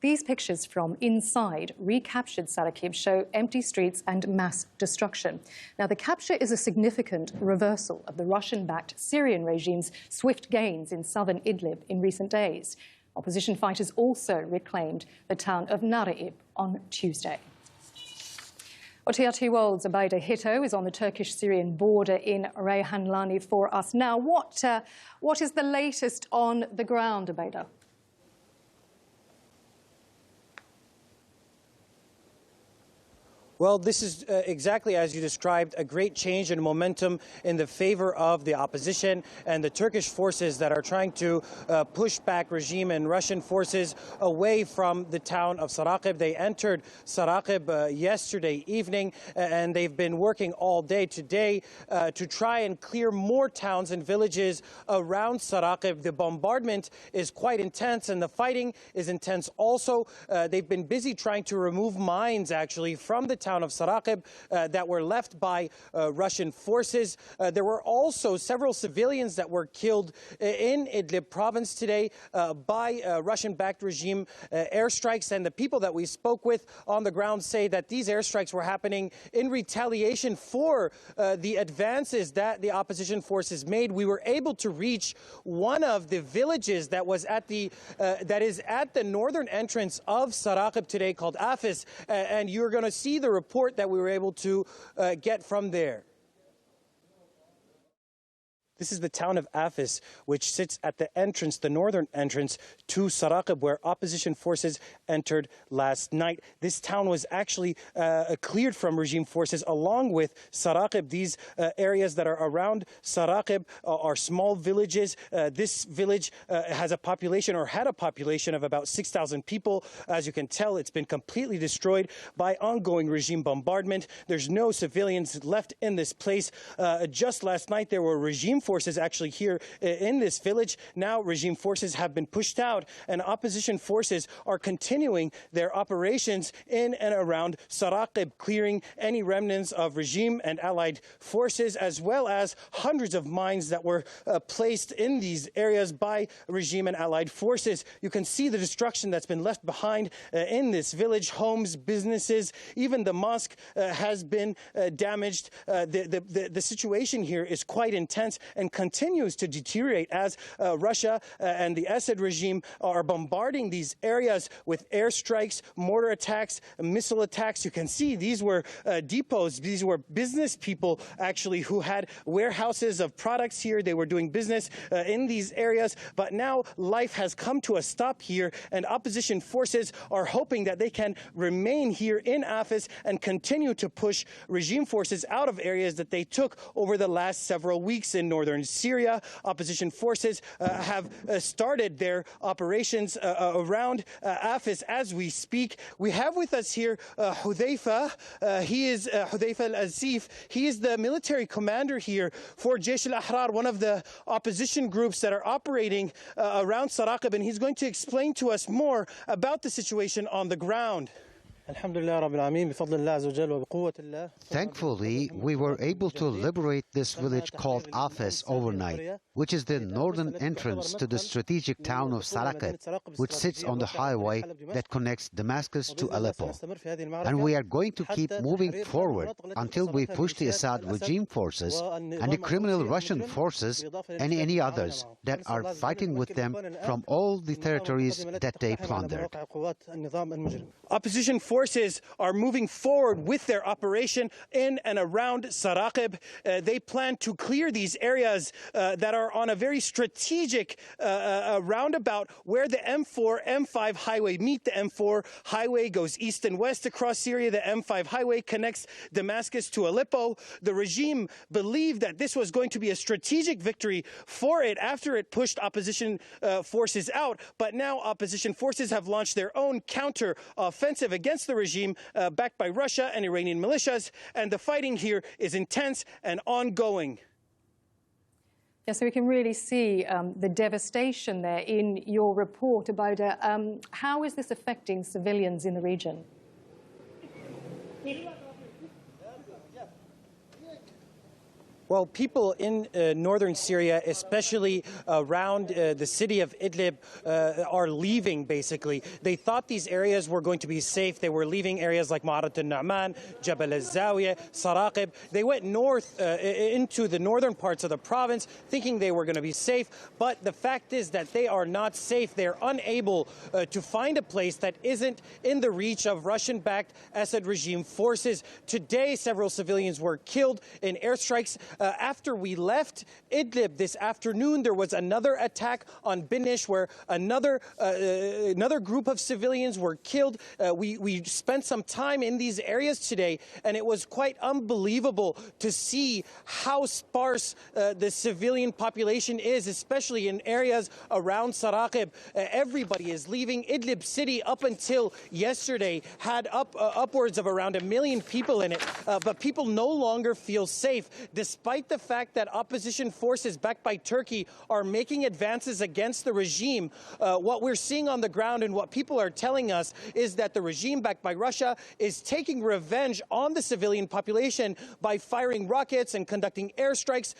These pictures from inside recaptured Saraqib show empty streets and mass destruction. Now, the capture is a significant reversal of the Russian-backed Syrian regime's swift gains in southern Idlib in recent days. Opposition fighters also reclaimed the town of Saraqib on Tuesday. TRT World's Abaida Hito is on the Turkish-Syrian border in Reyhanlani for us. Now, what is the latest on the ground, Abaida? Well, this is exactly as you described, a great change in momentum in the favor of the opposition and the Turkish forces that are trying to push back regime and Russian forces away from the town of Saraqib. They entered Saraqib yesterday evening, and they've been working all day today to try and clear more towns and villages around Saraqib. The bombardment is quite intense, and the fighting is intense also. They've been busy trying to remove mines, actually, from the town of Saraqib that were left by Russian forces. There were also several civilians that were killed in Idlib province today by Russian-backed regime airstrikes, and the people that we spoke with on the ground say that these airstrikes were happening in retaliation for the advances that the opposition forces made. We were able to reach one of the villages that was at the that is at the northern entrance of Saraqib today, called Afes, and you're going to see the report that we were able to get from there. This is the town of Afes, which sits at the entrance, the northern entrance to Saraqib, where opposition forces entered last night. This town was actually cleared from regime forces along with Saraqib. These areas that are around Saraqib are small villages. This village has a population, or had a population, of about 6,000 people. As you can tell, it's been completely destroyed by ongoing regime bombardment. There's no civilians left in this place. Just last night, there were regime forces actually here in this village. Now regime forces have been pushed out, and opposition forces are continuing their operations in and around Saraqib, clearing any remnants of regime and allied forces, as well as hundreds of mines that were placed in these areas by regime and allied forces. You can see the destruction that's been left behind in this village. Homes, businesses, even the mosque has been damaged. The situation here is quite intense and continues to deteriorate as Russia and the Assad regime are bombarding these areas with airstrikes, mortar attacks, missile attacks. You can see these were depots. These were business people, actually, who had warehouses of products here. They were doing business in these areas. But now life has come to a stop here, and opposition forces are hoping that they can remain here in Afes and continue to push regime forces out of areas that they took over the last several weeks in northern Syria. Opposition forces have started their operations around Afes as we speak. We have with us here Hudayfa. He is Hudayfa al-Azif. He is the military commander here for Jaish al-Ahrar, one of the opposition groups that are operating around Saraqib, and he's going to explain to us more about the situation on the ground. Thankfully, we were able to liberate this village called Afes overnight, which is the northern entrance to the strategic town of Saraqib, which sits on the highway that connects Damascus to Aleppo. And we are going to keep moving forward until we push the Assad regime forces and the criminal Russian forces and any others that are fighting with them from all the territories that they plundered. Opposition forces are moving forward with their operation in and around Saraqib. They plan to clear these areas that are on a very strategic roundabout where the M4, M5 highway meet. The M4 highway goes east and west across Syria. The M5 highway connects Damascus to Aleppo. The regime believed that this was going to be a strategic victory for it after it pushed opposition forces out. But now opposition forces have launched their own counter-offensive against the regime, backed by Russia and Iranian militias, and the fighting here is intense and ongoing. Yeah, so we can really see the devastation there in your report about how is this affecting civilians in the region? Well, people in northern Syria, especially around the city of Idlib, are leaving, basically. They thought these areas were going to be safe. They were leaving areas like Ma'arat al-Nu'man, Jabal al-Zawiya, Saraqib. They went north into the northern parts of the province, thinking they were going to be safe. But the fact is that they are not safe. They're unable to find a place that isn't in the reach of Russian-backed Assad regime forces. Today, several civilians were killed in airstrikes. After we left Idlib this afternoon, there was another attack on Binish where another group of civilians were killed. We spent some time in these areas today, and it was quite unbelievable to see how sparse the civilian population is, especially in areas around Saraqib. Everybody is leaving. Idlib city, up until yesterday, had upwards of around 1 million people in it, but people no longer feel safe, despite the fact that opposition forces backed by Turkey are making advances against the regime. What we're seeing on the ground and what people are telling us is that the regime backed by Russia is taking revenge on the civilian population by firing rockets and conducting airstrikes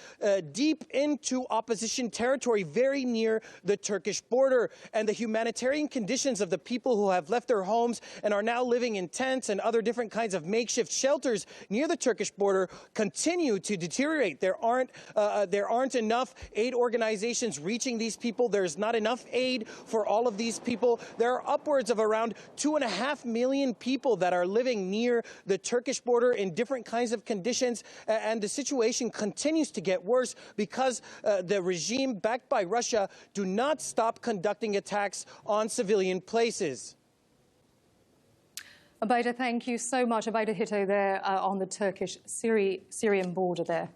deep into opposition territory very near the Turkish border. And the humanitarian conditions of the people who have left their homes and are now living in tents and other different kinds of makeshift shelters near the Turkish border continue to deteriorate. There aren't enough aid organizations reaching these people. There's not enough aid for all of these people. There are upwards of around 2.5 million people that are living near the Turkish border in different kinds of conditions, and the situation continues to get worse because the regime backed by Russia do not stop conducting attacks on civilian places. Abaida, thank you so much. Abaida Hito there on the Turkish-Syrian border there.